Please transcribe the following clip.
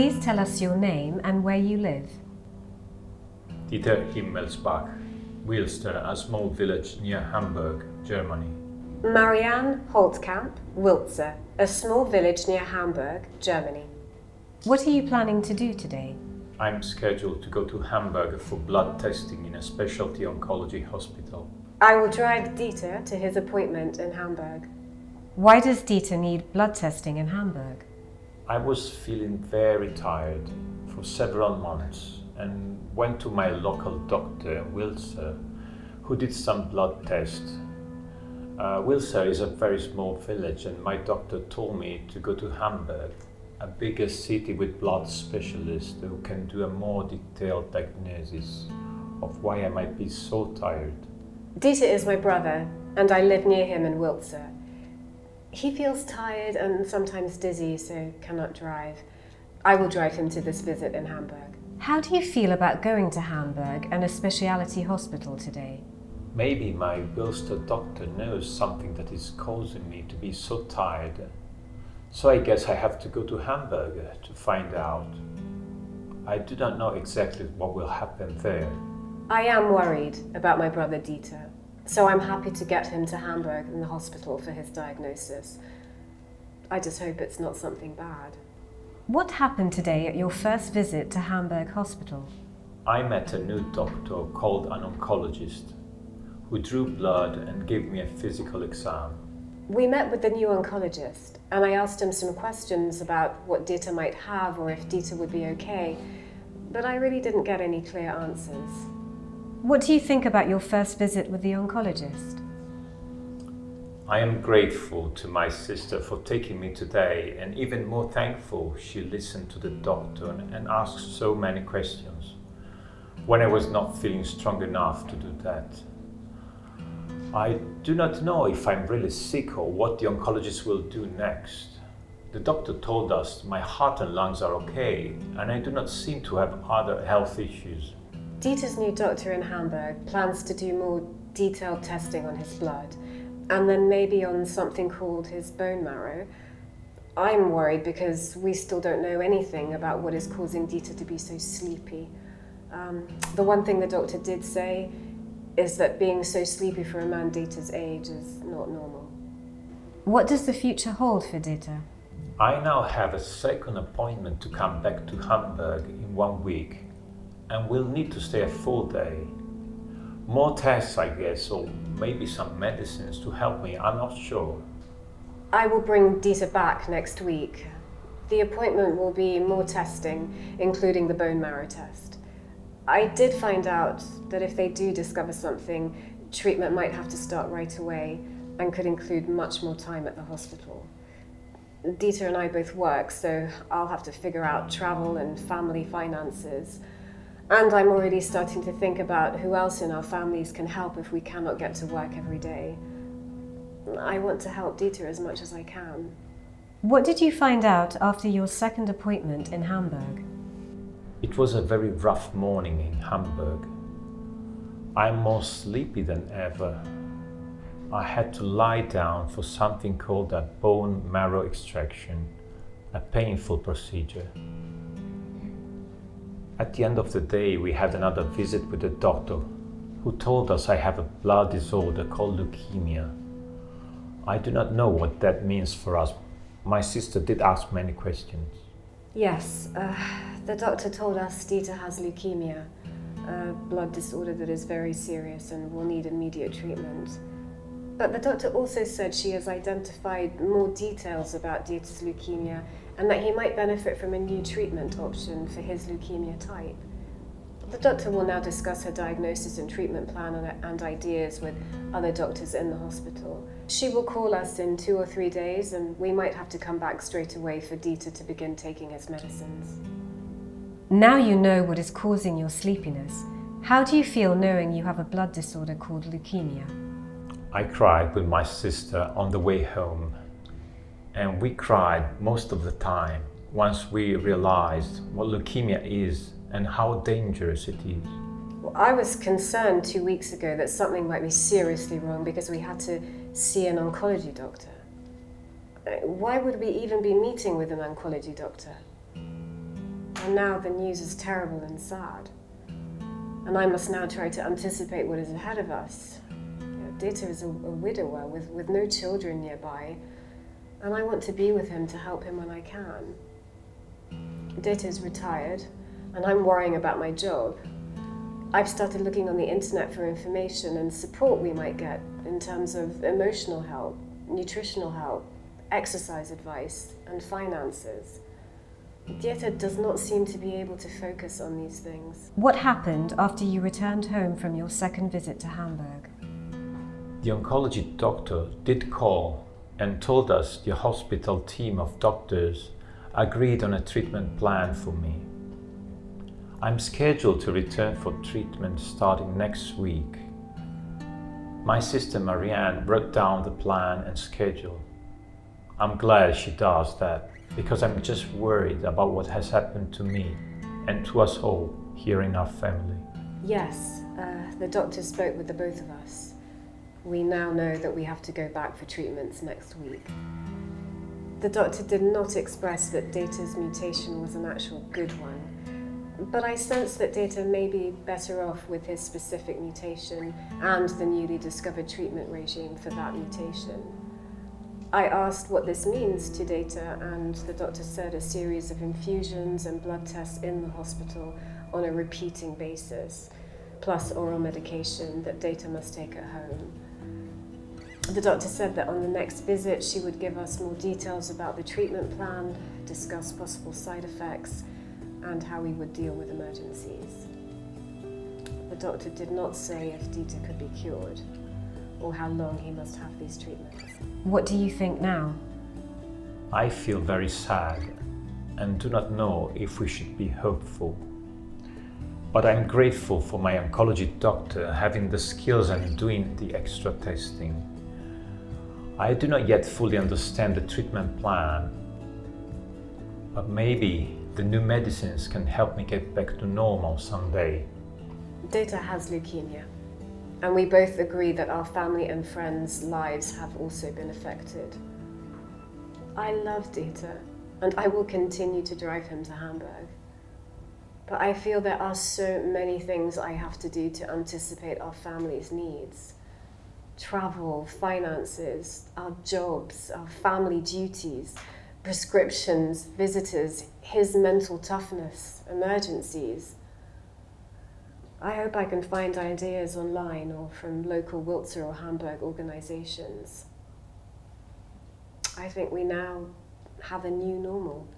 Please tell us your name and where you live. Dieter Himmelsbach, Wilster, a small village near Hamburg, Germany. Marianne Holtkamp, Wiltzer, a small village near Hamburg, Germany. What are you planning to do today? I'm scheduled to go to Hamburg for blood testing in a specialty oncology hospital. I will drive Dieter to his appointment in Hamburg. Why does Dieter need blood testing in Hamburg? I was feeling very tired for several months and went to my local doctor, Wilser, who did some blood tests. Wilser is a very small village, and my doctor told me to go to Hamburg, a bigger city with blood specialists who can do a more detailed diagnosis of why I might be so tired. Dieter is my brother, and I live near him in Wiltzer. He feels tired and sometimes dizzy, so cannot drive. I will drive him to this visit in Hamburg. How do you feel about going to Hamburg and a specialty hospital today? Maybe my Wilster doctor knows something that is causing me to be so tired. So I guess I have to go to Hamburg to find out. I do not know exactly what will happen there. I am worried about my brother Dieter, so I'm happy to get him to Hamburg in the hospital for his diagnosis. I just hope it's not something bad. What happened today at your first visit to Hamburg Hospital? I met a new doctor called an oncologist who drew blood and gave me a physical exam. We met with the new oncologist, and I asked him some questions about what Dieter might have or if Dieter would be okay, but I really didn't get any clear answers. What do you think about your first visit with the oncologist? I am grateful to my sister for taking me today, and even more thankful she listened to the doctor and asked so many questions when I was not feeling strong enough to do that. I do not know if I'm really sick or what the oncologist will do next. The doctor told us my heart and lungs are okay, and I do not seem to have other health issues. Dieter's new doctor in Hamburg plans to do more detailed testing on his blood, and then maybe on something called his bone marrow. I'm worried because we still don't know anything about what is causing Dieter to be so sleepy. The one thing the doctor did say is that being so sleepy for a man Dieter's age is not normal. What does the future hold for Dieter? I now have a second appointment to come back to Hamburg in 1 week, and will need to stay a full day. More tests, I guess, or maybe some medicines to help me, I'm not sure. I will bring Dieter back next week. The appointment will be more testing, including the bone marrow test. I did find out that if they do discover something, treatment might have to start right away and could include much more time at the hospital. Dieter and I both work, so I'll have to figure out travel and family finances. And I'm already starting to think about who else in our families can help if we cannot get to work every day. I want to help Dieter as much as I can. What did you find out after your second appointment in Hamburg? It was a very rough morning in Hamburg. I'm more sleepy than ever. I had to lie down for something called a bone marrow extraction, a painful procedure. At the end of the day, we had another visit with the doctor, who told us I have a blood disorder called leukemia. I do not know what that means for us. My sister did ask many questions. Yes, the doctor told us Dieter has leukemia, a blood disorder that is very serious and will need immediate treatment. But the doctor also said she has identified more details about Dieter's leukemia and that he might benefit from a new treatment option for his leukemia type. The doctor will now discuss her diagnosis and treatment plan and ideas with other doctors in the hospital. She will call us in 2 or 3 days, and we might have to come back straight away for Dieter to begin taking his medicines. Now you know what is causing your sleepiness. How do you feel knowing you have a blood disorder called leukemia? I cried with my sister on the way home, and we cried most of the time once we realized what leukemia is and how dangerous it is. Well, I was concerned 2 weeks ago that something might be seriously wrong because we had to see an oncology doctor. Why would we even be meeting with an oncology doctor? And now the news is terrible and sad. And I must now try to anticipate what is ahead of us. Data is a widower with no children nearby, and I want to be with him to help him when I can. Data is retired, and I'm worrying about my job. I've started looking on the internet for information and support we might get in terms of emotional help, nutritional help, exercise advice, and finances. Dieter does not seem to be able to focus on these things. What happened after you returned home from your second visit to Hamburg? The oncology doctor did call and told us the hospital team of doctors agreed on a treatment plan for me. I'm scheduled to return for treatment starting next week. My sister Marianne wrote down the plan and schedule. I'm glad she does that because I'm just worried about what has happened to me and to us all here in our family. Yes, the doctor spoke with the both of us. We now know that we have to go back for treatments next week. The doctor did not express that Data's mutation was an actual good one, but I sense that Data may be better off with his specific mutation and the newly discovered treatment regime for that mutation. I asked what this means to Data, and the doctor said a series of infusions and blood tests in the hospital on a repeating basis, plus oral medication that Data must take at home. The doctor said that on the next visit she would give us more details about the treatment plan, discuss possible side effects, and how we would deal with emergencies. The doctor did not say if Dieter could be cured, or how long he must have these treatments. What do you think now? I feel very sad and do not know if we should be hopeful. But I'm grateful for my oncology doctor having the skills and doing the extra testing. I do not yet fully understand the treatment plan, but maybe the new medicines can help me get back to normal someday. Data has leukemia, and we both agree that our family and friends' lives have also been affected. I love Data, and I will continue to drive him to Hamburg. But I feel there are so many things I have to do to anticipate our family's needs. Travel, finances, our jobs, our family duties, prescriptions, visitors, his mental toughness, emergencies. I hope I can find ideas online or from local Wiltzer or Hamburg organizations. I think we now have a new normal.